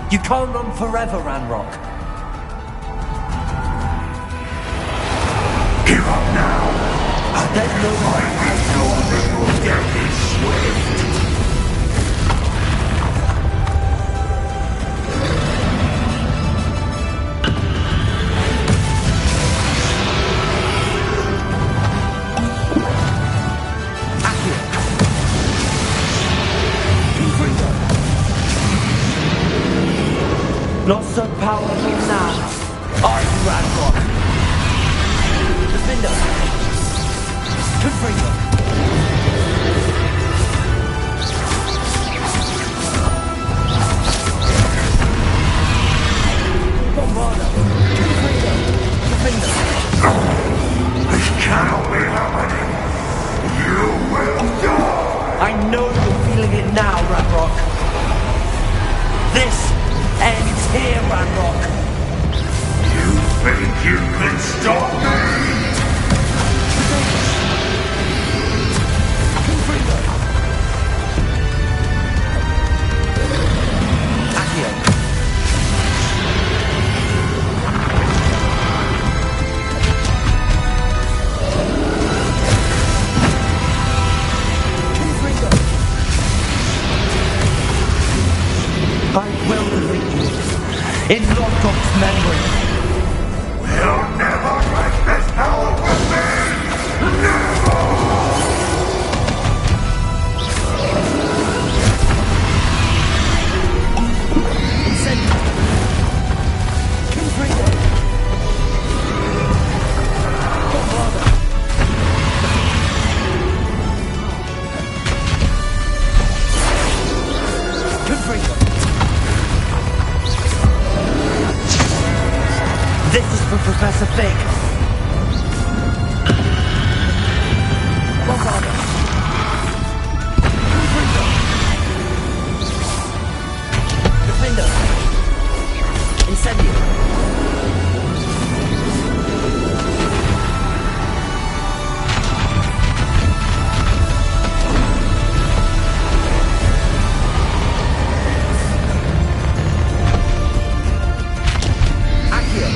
You can't run forever, Ranrock. Give up now. There's no I will get this swift. Not so powerful now. Are you, Ranrock? Defender. Confringo. Bombarda. Confringo. Defender. This cannot be happening. You will die. I know you're feeling it now, Ranrock. This ends here, Ranrock. You think you can stop me? Accio. I will defeat you. In Lotok's memory. We'll never break this power from me! Never! Incendio. Confringo. Bombarda. Confringo. This is for Professor Fig. Bombarda. Confringo. Defender. Incendio. Accio.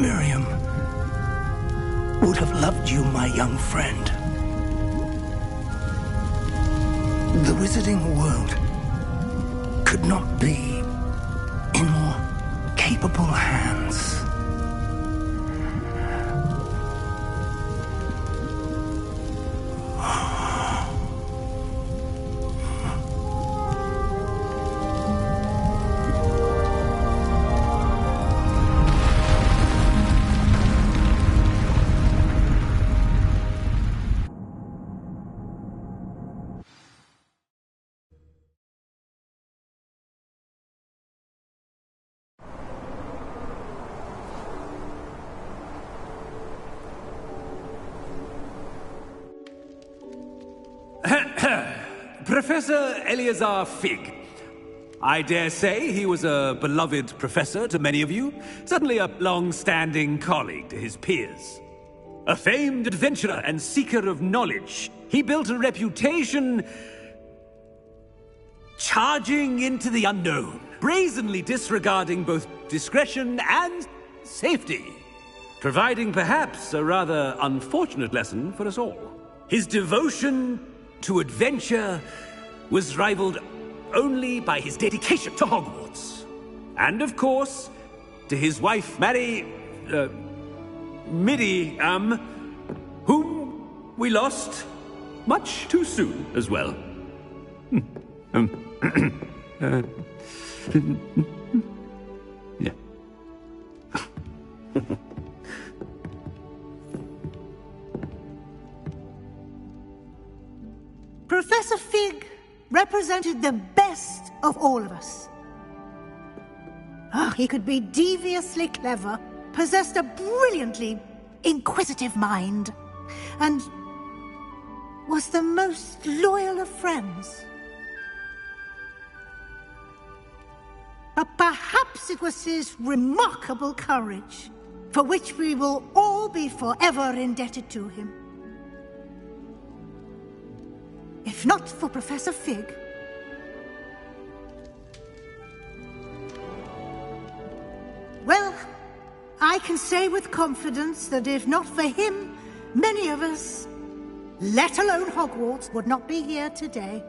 Miriam would have loved you, my young friend. The wizarding world could not be in more capable hands. Professor Eleazar Fig. I dare say he was a beloved professor to many of you, certainly a long-standing colleague to his peers. A famed adventurer and seeker of knowledge, he built a reputation charging into the unknown, brazenly disregarding both discretion and safety, providing perhaps a rather unfortunate lesson for us all. His devotion to adventure was rivaled only by his dedication to Hogwarts. And of course, to his wife, Midi, whom we lost much too soon as well. Yeah. Professor Fig represented the best of all of us. He could be deviously clever, possessed a brilliantly inquisitive mind, and was the most loyal of friends. But perhaps it was his remarkable courage, for which we will all be forever indebted to him. If not for Professor Fig, well, I can say with confidence that if not for him, many of us, let alone Hogwarts, would not be here today.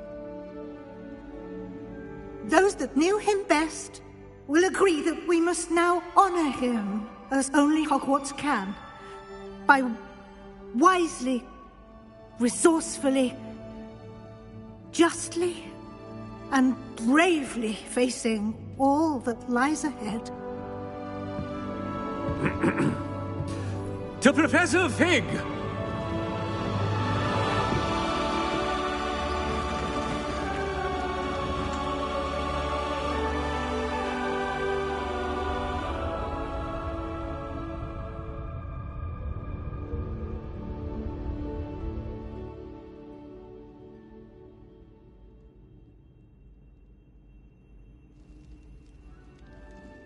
Those that knew him best will agree that we must now honor him as only Hogwarts can, by wisely, resourcefully, justly and bravely facing all that lies ahead. To Professor Fig!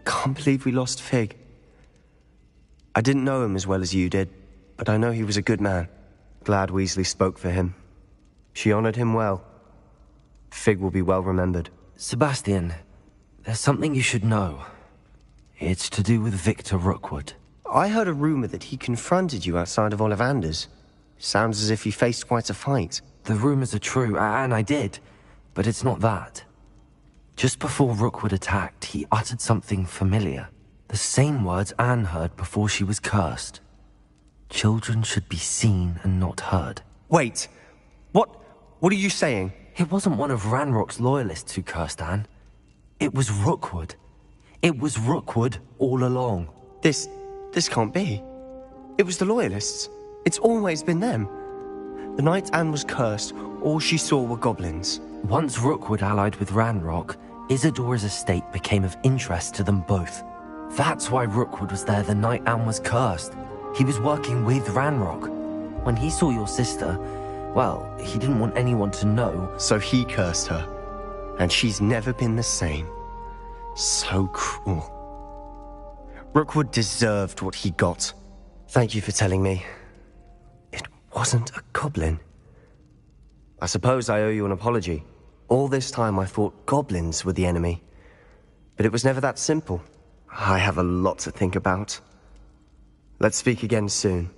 Can't believe we lost Fig. I didn't know him as well as you did, but I know he was a good man. Glad Weasley spoke for him. She honored him well. Fig will be well remembered. Sebastian, there's something you should know. It's to do with Victor Rookwood. I heard a rumor that he confronted you outside of Ollivander's. Sounds as if he faced quite a fight. The rumors are true, and I did, but it's not that. Just before Rookwood attacked, he uttered something familiar. The same words Anne heard before she was cursed. Children should be seen and not heard. Wait, what are you saying? It wasn't one of Ranrock's loyalists who cursed Anne. It was Rookwood. It was Rookwood all along. This can't be. It was the loyalists. It's always been them. The night Anne was cursed, all she saw were goblins. Once Rookwood allied with Ranrock, Isadora's estate became of interest to them both. That's why Rookwood was there the night Anne was cursed. He was working with Ranrock. When he saw your sister, well, he didn't want anyone to know. So he cursed her. And she's never been the same. So cruel. Rookwood deserved what he got. Thank you for telling me. It wasn't a goblin. I suppose I owe you an apology. All this time I thought goblins were the enemy. But it was never that simple. I have a lot to think about. Let's speak again soon.